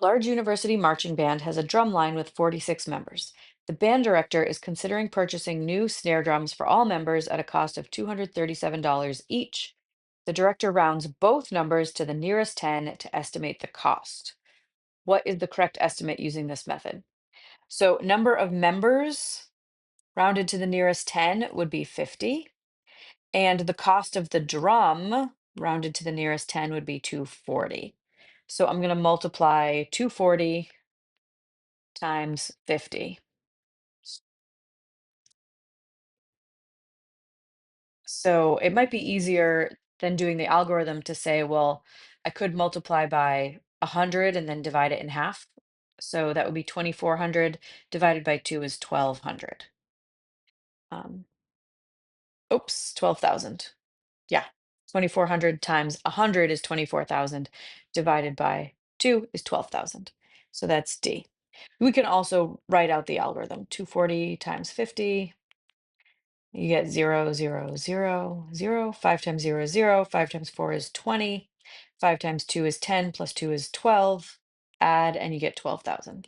A large university marching band has a drum line with 46 members. The band director is considering purchasing new snare drums for all members at a cost of $237 each. The director rounds both numbers to the nearest 10 to estimate the cost. What is the correct estimate using this method? So, number of members rounded to the nearest 10 would be 50. And the cost of the drum rounded to the nearest 10 would be 240. So I'm going to multiply 240 times 50. So it might be easier than doing the algorithm to say, well, I could multiply by 100 and then divide it in half. So that would be 2400 divided by 2 is 1200. Um, oops, 12,000. Yeah, 2400 times 100 is 24,000 divided by 2 is 12,000. So that's D. We can also write out the algorithm. 240 times 50, you get 0, 0, 0, 0. 5 times 0 is 0. 5 times 4 is 20. 5 times 2 is 10, plus 2 is 12. Add, and you get 12,000.